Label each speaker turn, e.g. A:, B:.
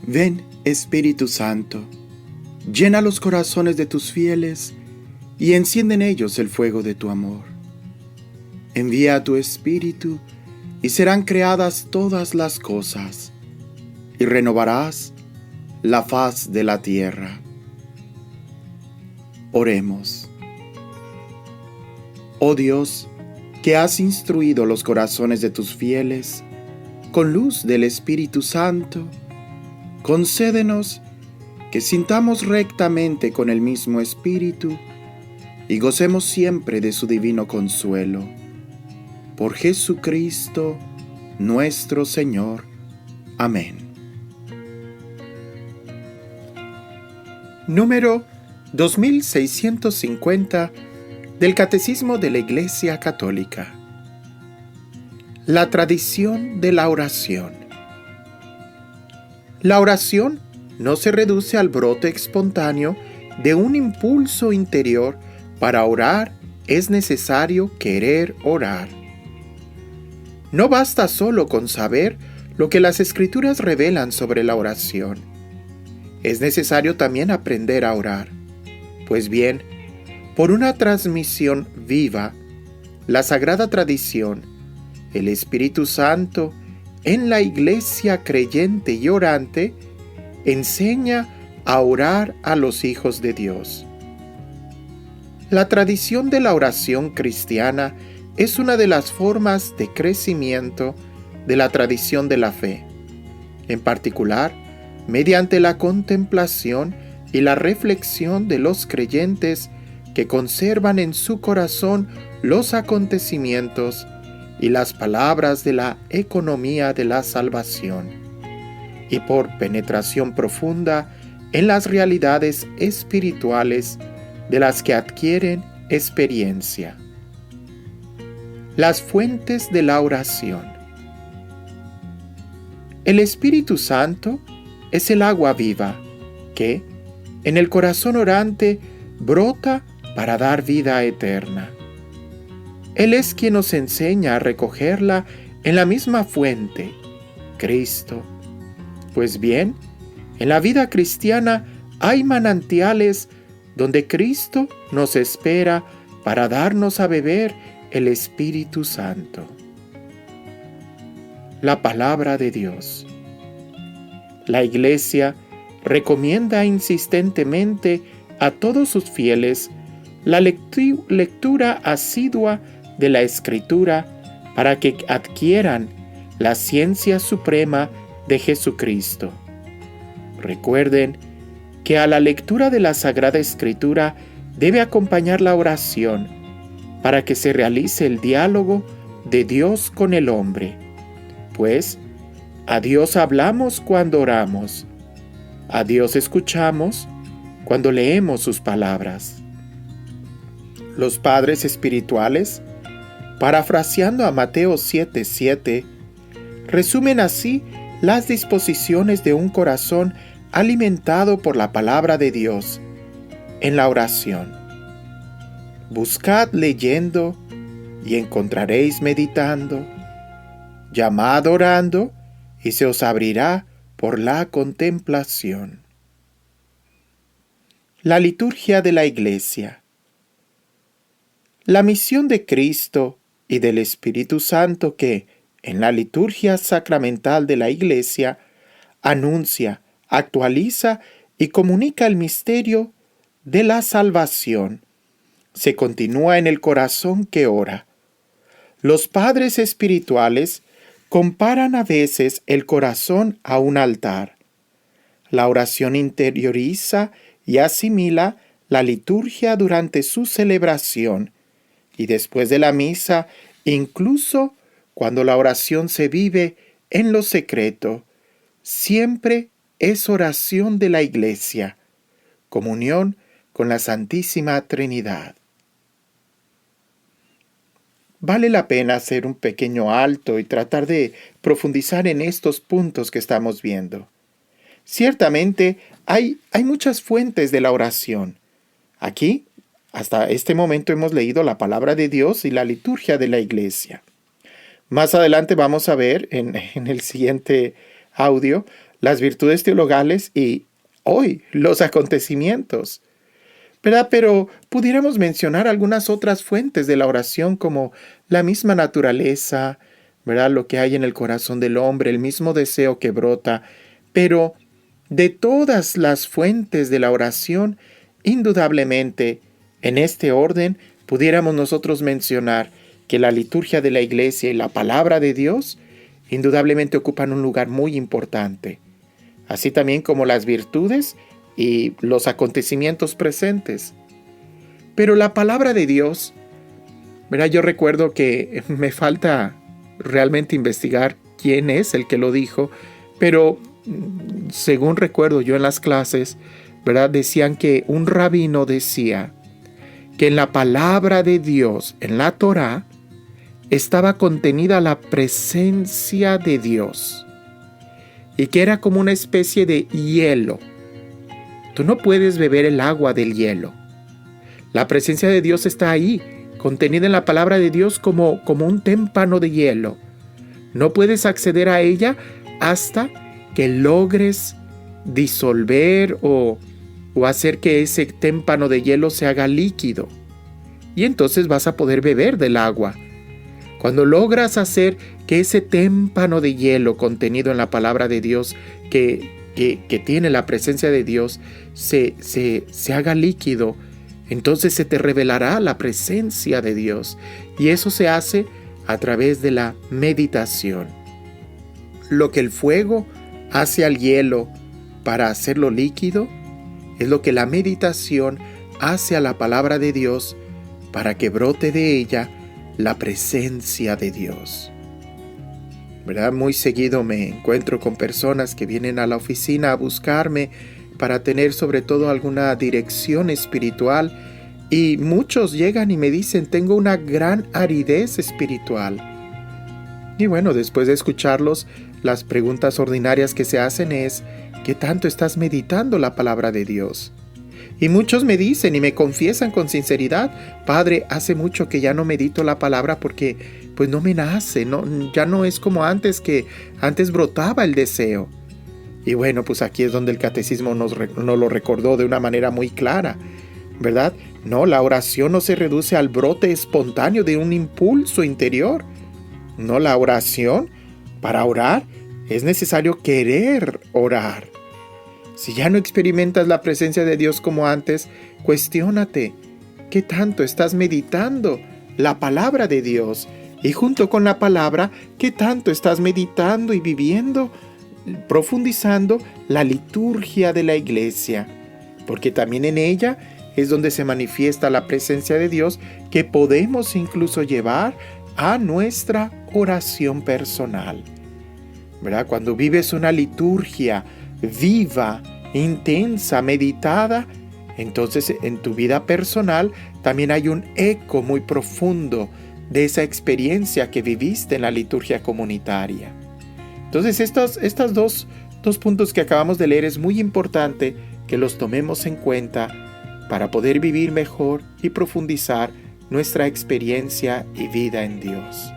A: Ven, Espíritu Santo, llena los corazones de tus fieles y enciende en ellos el fuego de tu amor. Envía a tu Espíritu y serán creadas todas las cosas, y renovarás la faz de la tierra. Oremos. Oh Dios, que has instruido los corazones de tus fieles con luz del Espíritu Santo, concédenos que sintamos rectamente con el mismo Espíritu y gocemos siempre de su divino consuelo. Por Jesucristo, nuestro Señor. Amén. Número 2650 del Catecismo de la Iglesia Católica. La tradición de la oración. La oración no se reduce al brote espontáneo de un impulso interior. Para orar es necesario querer orar. No basta solo con saber lo que las Escrituras revelan sobre la oración. Es necesario también aprender a orar. Pues bien, por una transmisión viva, la Sagrada Tradición, el Espíritu Santo, en la Iglesia creyente y orante, enseña a orar a los hijos de Dios. La tradición de la oración cristiana es una de las formas de crecimiento de la tradición de la fe, en particular mediante la contemplación y la reflexión de los creyentes que conservan en su corazón los acontecimientos y las palabras de la economía de la salvación, y por penetración profunda en las realidades espirituales de las que adquieren experiencia. Las fuentes de la oración. El Espíritu Santo es el agua viva que, en el corazón orante, brota para dar vida eterna. Él es quien nos enseña a recogerla en la misma fuente, Cristo. Pues bien, en la vida cristiana hay manantiales donde Cristo nos espera para darnos a beber el Espíritu Santo. La palabra de Dios. La Iglesia recomienda insistentemente a todos sus fieles la lectura asidua de la Escritura para que adquieran la ciencia suprema de Jesucristo. Recuerden que a la lectura de la Sagrada Escritura debe acompañar la oración para que se realice el diálogo de Dios con el hombre, pues a Dios hablamos cuando oramos, a Dios escuchamos cuando leemos sus palabras. Los padres espirituales, parafraseando a Mateo 7:7, resumen así las disposiciones de un corazón alimentado por la palabra de Dios en la oración. Buscad leyendo y encontraréis meditando. Llamad orando y se os abrirá por la contemplación. La liturgia de la Iglesia. La misión de Cristo y del Espíritu Santo que, en la liturgia sacramental de la Iglesia, anuncia, actualiza y comunica el misterio de la salvación, se continúa en el corazón que ora. Los padres espirituales comparan a veces el corazón a un altar. La oración interioriza y asimila la liturgia durante su celebración, y después de la misa, incluso cuando la oración se vive en lo secreto, siempre es oración de la Iglesia, comunión con la Santísima Trinidad. Vale la pena hacer un pequeño alto y tratar de profundizar en estos puntos que estamos viendo. Ciertamente hay muchas fuentes de la oración. Aquí, hasta este momento, hemos leído la palabra de Dios y la liturgia de la Iglesia. Más adelante vamos a ver en el siguiente audio las virtudes teologales y hoy los acontecimientos, ¿verdad? Pero pudiéramos mencionar algunas otras fuentes de la oración como la misma naturaleza, ¿verdad? Lo que hay en el corazón del hombre, el mismo deseo que brota. Pero de todas las fuentes de la oración, indudablemente, en este orden, pudiéramos nosotros mencionar que la liturgia de la Iglesia y la palabra de Dios indudablemente ocupan un lugar muy importante, así también como las virtudes y los acontecimientos presentes. Pero la palabra de Dios, ¿verdad? Yo recuerdo que me falta realmente investigar quién es el que lo dijo, pero según recuerdo yo en las clases, ¿verdad? Decían que un rabino decía que en la palabra de Dios, en la Torá, estaba contenida la presencia de Dios y que era como una especie de hielo. Tú no puedes beber el agua del hielo. La presencia de Dios está ahí, contenida en la palabra de Dios como un témpano de hielo. No puedes acceder a ella hasta que logres disolver o hacer que ese témpano de hielo se haga líquido. Y entonces vas a poder beber del agua. Cuando logras hacer que ese témpano de hielo contenido en la palabra de Dios, que tiene la presencia de Dios, se haga líquido, entonces se te revelará la presencia de Dios. Y eso se hace a través de la meditación. Lo que el fuego hace al hielo para hacerlo líquido, es lo que la meditación hace a la palabra de Dios para que brote de ella la presencia de Dios. ¿Verdad? Muy seguido me encuentro con personas que vienen a la oficina a buscarme para tener sobre todo alguna dirección espiritual, y muchos llegan y me dicen: tengo una gran aridez espiritual. Y bueno, después de escucharlos, las preguntas ordinarias que se hacen es: ¿qué tanto estás meditando la palabra de Dios? Y muchos me dicen y me confiesan con sinceridad: Padre, hace mucho que ya no medito la palabra porque pues no me nace, ya no es como antes, que antes brotaba el deseo. Y bueno, pues aquí es donde el catecismo nos lo recordó de una manera muy clara, ¿verdad? No, la oración no se reduce al brote espontáneo de un impulso interior. No, la oración, para orar, es necesario querer orar. Si ya no experimentas la presencia de Dios como antes, cuestiónate, ¿qué tanto estás meditando la palabra de Dios? Y junto con la palabra, ¿qué tanto estás meditando y viviendo, profundizando la liturgia de la Iglesia? Porque también en ella es donde se manifiesta la presencia de Dios, que podemos incluso llevar a nuestra oración personal, ¿verdad? Cuando vives una liturgia viva, intensa, meditada, entonces en tu vida personal también hay un eco muy profundo de esa experiencia que viviste en la liturgia comunitaria. Entonces estos dos puntos que acabamos de leer es muy importante que los tomemos en cuenta para poder vivir mejor y profundizar nuestra experiencia y vida en Dios.